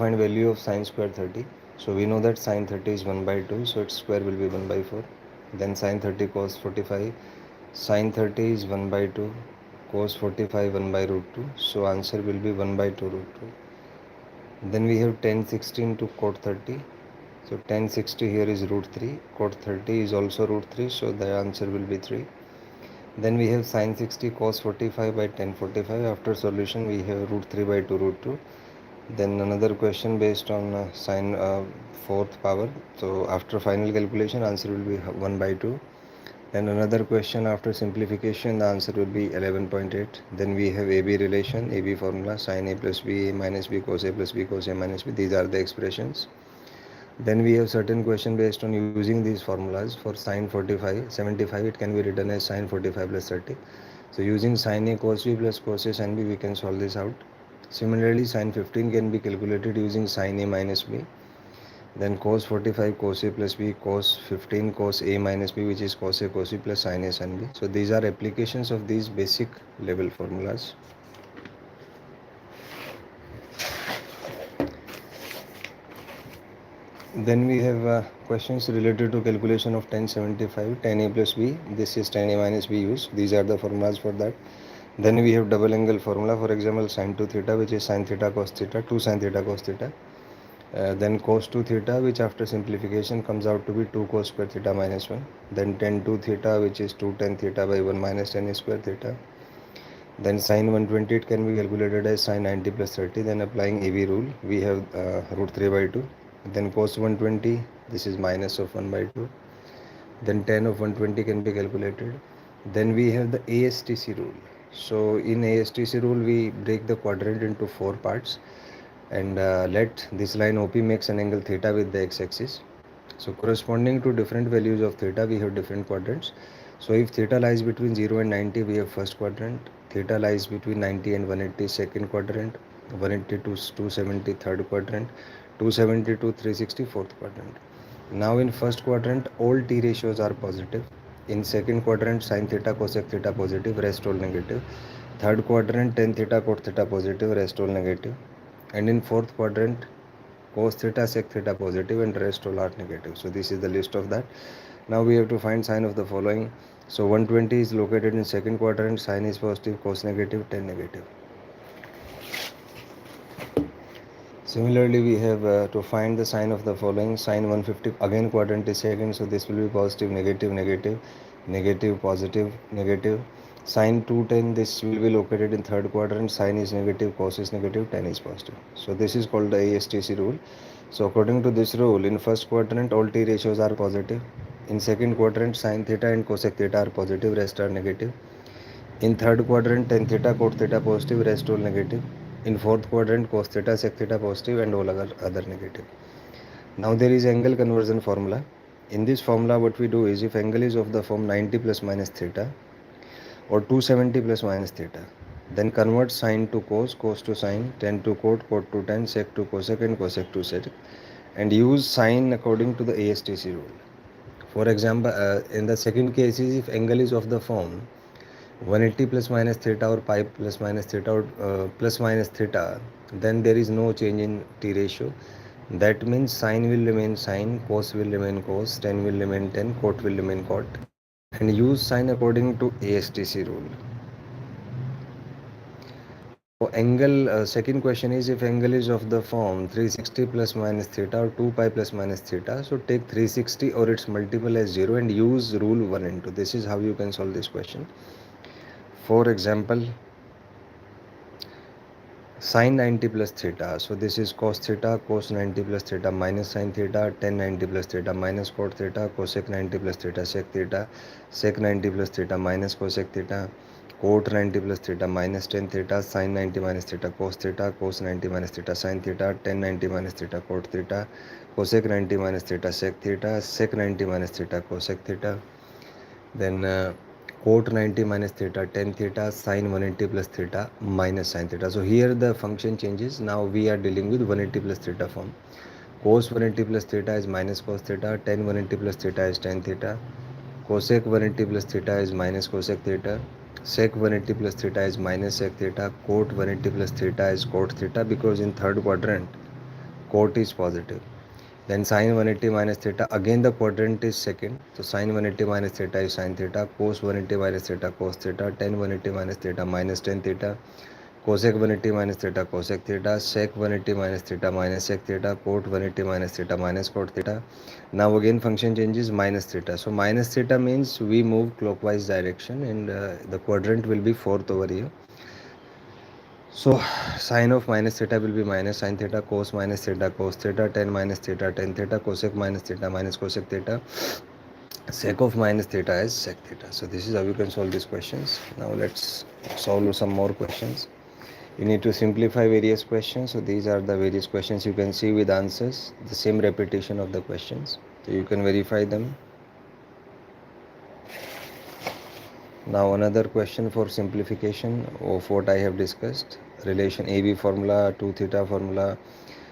find value of sine square 30. So we know that sine 30 is 1 by 2, so its square will be 1 by 4. Then sine 30 cos 45, sine 30 is 1 by 2, cos 45 1 by root 2, so answer will be 1 by 2 root 2. Then we have tan 16 to cot 30. So tan 60 here is root 3, cot 30 is also root 3, so the answer will be 3. Then we have sin 60 cos 45 by tan 45. After solution we have root 3 by 2 root 2. Then another question based on sine fourth power. So after final calculation answer will be 1 by 2. Then another question after simplification the answer will be 11.8. Then we have AB relation, AB formula, sin A plus B, A minus B, cos A plus B, cos A minus B. These are the expressions. Then we have certain question based on using these formulas. For sine 45, 75 it can be written as sine 45 plus 30. So using sine A cos B plus cos A sin B we can solve this out. Similarly sine 15 can be calculated using sine A minus B. Then cos 45 cos A plus B, cos 15 cos A minus B, which is cos A cos B plus sin A sin B. So these are applications of these basic level formulas. Then we have questions related to calculation of tan 75, tan A plus B. This is tan A minus B used. These are the formulas for that. Then we have double angle formula. For example, sin 2 theta, which is sin theta cos theta, 2 sin theta cos theta. Then cos 2 theta, which after simplification comes out to be 2 cos square theta minus 1. Then tan 2 theta, which is 2 tan theta by 1 minus tan square theta. Then sin 120 it can be calculated as sin 90 plus 30. Then applying AB rule, we have root 3 by 2. Then cos 120, this is minus of 1 by 2. Then tan of 120 can be calculated. Then we have the ASTC rule. So in ASTC rule we break the quadrant into 4 parts and let this line OP makes an angle theta with the x-axis. So corresponding to different values of theta we have different quadrants. So if theta lies between 0 and 90 we have first quadrant, theta lies between 90 and 180 second quadrant, 180 to 270 third quadrant, 270 to 360 fourth quadrant. Now in first quadrant all t ratios are positive. In second quadrant sin theta cosec theta positive, rest all negative. Third quadrant tan theta cot theta positive, rest all negative. And in fourth quadrant cos theta sec theta positive and rest all are negative. So this is the list of that. Now we have to find sign of the following. So 120 is located in second quadrant, sin is positive, cos negative, tan negative. Similarly, we have to find the sign of the following. Sin 150, again quadrant is second, so this will be positive, negative, negative, negative, positive, negative. Sin 210, this will be located in third quadrant, sin is negative, cos is negative, tan is positive. So this is called the ASTC rule. So according to this rule, in first quadrant all t ratios are positive. In second quadrant sin theta and cosec theta are positive, rest are negative. In third quadrant, tan theta, cot theta positive, rest all negative. In fourth quadrant, cos theta, sec theta positive, and all other negative. Now there is angle conversion formula. In this formula, what we do is if angle is of the form 90 plus minus theta or 270 plus minus theta, then convert sine to cos, cos to sine, tan to cot, cot to tan, sec to cosec, and cosec to sec, and use sine according to the ASTC rule. For example, in the second case is if angle is of the form 180 plus minus theta or pi plus minus theta or plus minus theta, then there is no change in t ratio. That means sine will remain sine, cos will remain cos, tan will remain tan, cot will remain cot, and use sine according to ASTC rule. Now angle, second question is if angle is of the form 360 plus minus theta or 2 pi plus minus theta, so take 360 or its multiple as 0 and use rule 1 and 2. This is how you can solve this question. For example, sin 90 plus theta, so this is cos theta, cos 90 plus theta minus sin theta, tan 90 plus theta minus cot theta, cosec 90 plus theta sec theta, sec 90 plus theta minus cosec theta, cot 90 plus theta minus tan theta, sin 90 minus theta cos theta, cos 90 minus theta sin theta, tan 90 minus theta cot theta, cosec 90 minus theta sec theta, sec 90 minus theta cosec theta. Then cot 90 minus theta tan theta sin 180 plus theta minus sin theta. So here the function changes. Now we are dealing with 180 plus theta form. Cos 180 plus theta is minus cos theta, tan 180 plus theta is tan theta, cosec 180 plus theta is minus cosec theta, sec 180 plus theta is minus sec theta, cot 180 plus theta is cot theta, because in third quadrant quote is positive. Then sine 180 minus theta, again the quadrant is second. So sine 180 minus theta is sine theta, cos 180 minus theta cos theta, tan 180 minus theta minus tan theta, cosec 180 minus theta cosec theta, sec 180 minus theta minus sec theta, cot 180 minus theta minus cot theta. Now again function changes minus theta. So minus theta means we move clockwise direction, and the quadrant will be fourth over here. So sine of minus theta will be minus sine theta, cos minus theta cos theta, tan minus theta tan theta, cosec minus theta minus cosec theta, sec of minus theta is sec theta. So this is how you can solve these questions. Now let's solve some more questions. You need to simplify various questions. So these are the various questions you can see with answers, the same repetition of the questions. So you can verify them. Now another question for simplification of what I have discussed. Relation AB formula, 2 theta formula,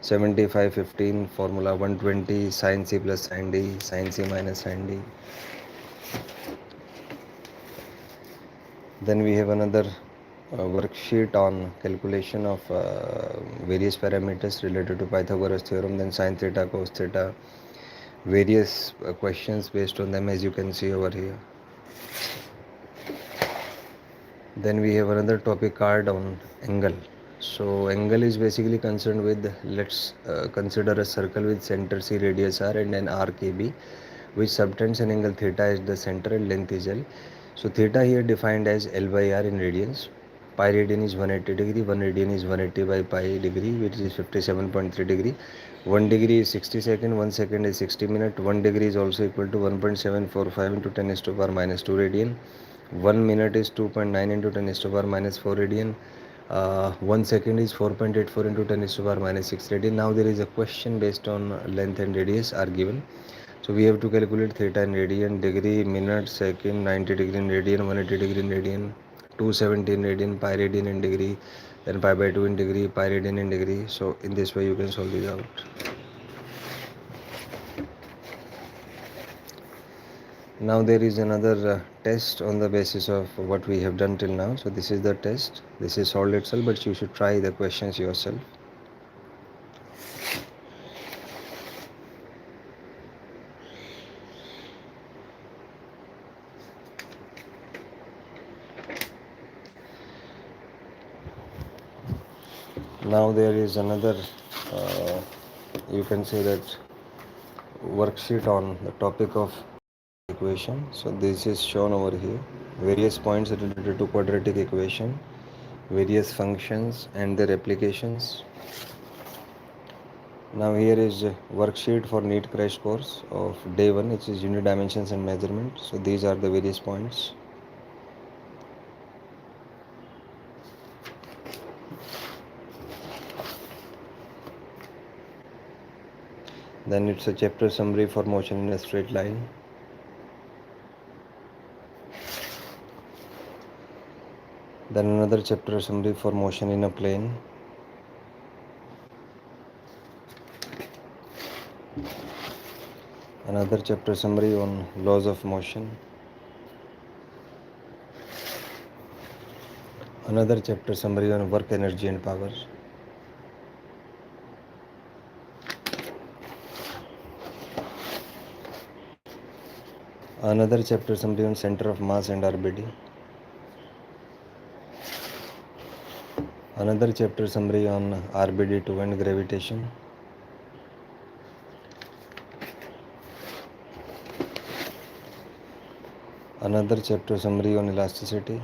75 15 formula, 120 sin C plus sin D, sin C minus sin D. Then we have another worksheet on calculation of various parameters related to Pythagoras theorem, then sin theta, cos theta, various questions based on them, as you can see over here. Then we have another topic card on angle. So angle is basically concerned with, let's consider a circle with center C, radius R, and an arc AB, which subtends an angle theta as the center and length is L. So theta here defined as L by R in radians. Pi radian is 180 degree, 1 radian is 180 by pi degree, which is 57.3 degree. 1 degree is 60 second, 1 second is 60 minute, 1 degree is also equal to 1.745 into 10 is to power minus 2 radian. 1 minute is 2.9 into 10 is to power minus 4 radian. 1 second is 4.84 into 10 is to power minus 6 radian. Now there is a question based on length and radius are given. So we have to calculate theta in radian, degree, minute, second, 90 degree in radian, 180 degree in radian, 270 in radian, pi radian in degree, then pi by 2 in degree, pi radian in degree. So in this way you can solve this out. Now there is another test on the basis of what we have done till now. So this is the test. This is solved itself, but you should try the questions yourself. Now there is another, you can say that, worksheet on the topic of equation. So this is shown over here. Various points related to quadratic equation, various functions and their applications. Now here is a worksheet for NEET crash course of day 1, which is unit dimensions and measurement. So these are the various points. Then it's a chapter summary for motion in a straight line. Then another chapter summary for motion in a plane. Another chapter summary on laws of motion. Another chapter summary on work, energy and power. Another chapter summary on center of mass and RBD. Another chapter summary on RBD2 and gravitation. Another chapter summary on elasticity.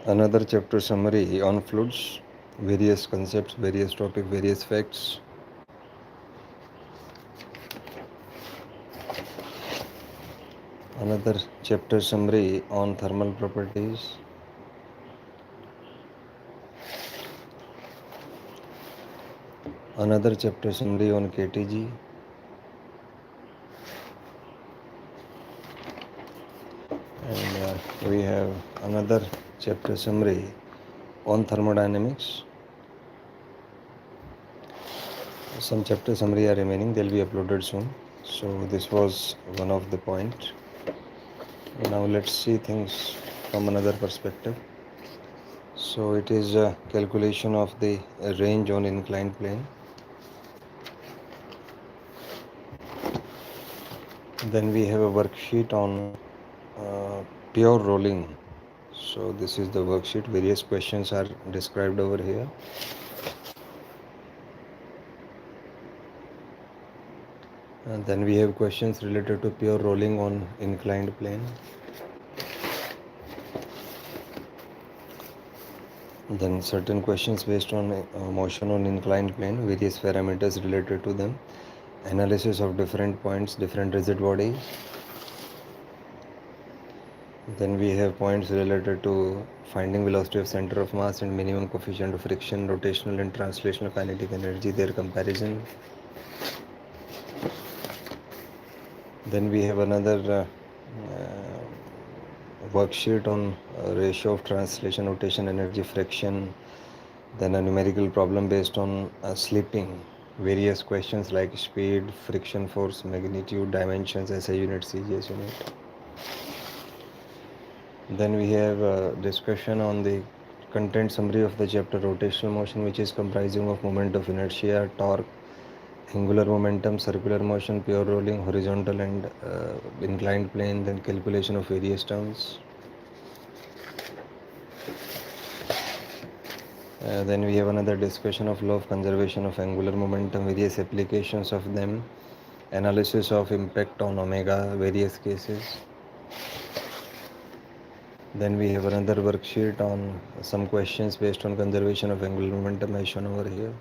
Another chapter summary on fluids, various concepts, various topics, various facts. Another chapter summary on thermal properties. Another chapter summary on KTG. And we have another chapter summary on thermodynamics. Some chapter summary are remaining, they'll be uploaded soon. So this was one of the point. Now let's see things from another perspective. So it is a calculation of the range on inclined plane. Then we have a worksheet on pure rolling. So this is the worksheet. Various questions are described over here. And then we have questions related to pure rolling on inclined plane. Then certain questions based on motion on inclined plane, various parameters related to them, analysis of different points, different rigid bodies. Then we have points related to finding velocity of center of mass and minimum coefficient of friction, rotational and translational kinetic energy, their comparison. Then we have another worksheet on ratio of translation, rotation, energy, friction. Then a numerical problem based on slipping. Various questions like speed, friction force, magnitude, dimensions, SI unit, CGS unit. Then we have a discussion on the content summary of the chapter rotational motion, which is comprising of moment of inertia, torque, angular momentum, circular motion, pure rolling, horizontal and inclined plane, then calculation of various terms. Then we have another discussion of law of conservation of angular momentum, various applications of them, analysis of impact on omega, various cases. Then we have another worksheet on some questions based on conservation of angular momentum as shown over here.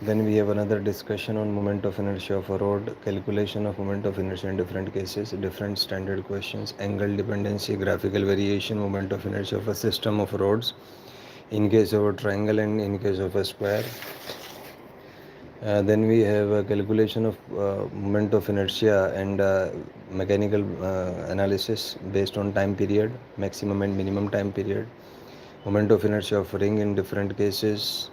Then we have another discussion on moment of inertia of a rod, calculation of moment of inertia in different cases, different standard questions, angle dependency, graphical variation, moment of inertia of a system of rods in case of a triangle and in case of a square. Then we have a calculation of moment of inertia and mechanical analysis based on time period, maximum and minimum time period, moment of inertia of ring in different cases.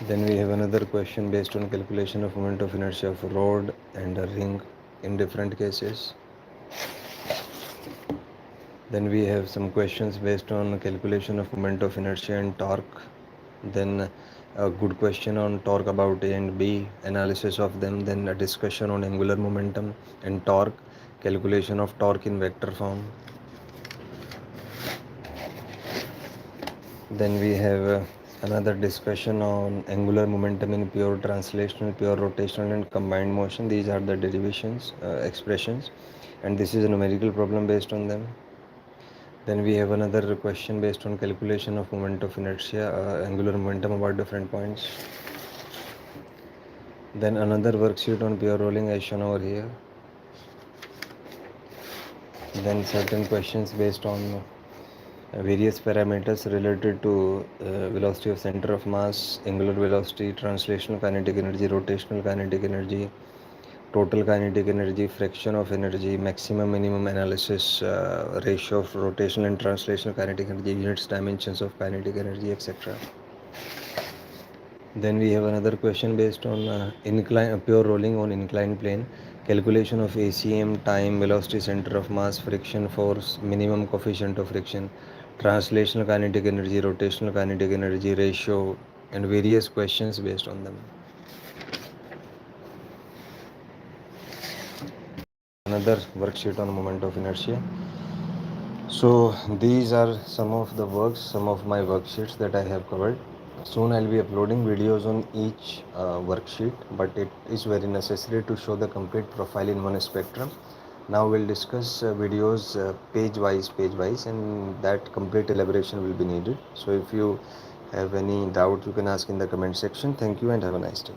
Then we have another question based on calculation of moment of inertia of a rod and a ring in different cases. Then we have some questions based on calculation of moment of inertia and torque. Then a good question on torque about A and B, analysis of them. Then a discussion on angular momentum and torque, calculation of torque in vector form. Then we have another discussion on angular momentum in pure translational, pure rotational and combined motion. These are the derivations, expressions, and this is a numerical problem based on them. Then we have another question based on calculation of moment of inertia, angular momentum about different points. Then another worksheet on pure rolling as shown over here. Then certain questions based on various parameters related to velocity of center of mass, angular velocity, translational kinetic energy, rotational kinetic energy, total kinetic energy, fraction of energy, maximum minimum analysis, ratio of rotational and translational kinetic energy, units, dimensions of kinetic energy, etc. Then we have another question based on pure rolling on inclined plane, calculation of ACM, time, velocity, center of mass, friction force, minimum coefficient of friction, translational kinetic energy, rotational kinetic energy, ratio, and various questions based on them. Another worksheet on moment of inertia. So these are some of the works, some of my worksheets that I have covered. Soon I'll be uploading videos on each worksheet, but it is very necessary to show the complete profile in one spectrum. Now we'll discuss videos page wise, and that complete elaboration will be needed. So if you have any doubt, you can ask in the comment section. Thank you and have a nice day.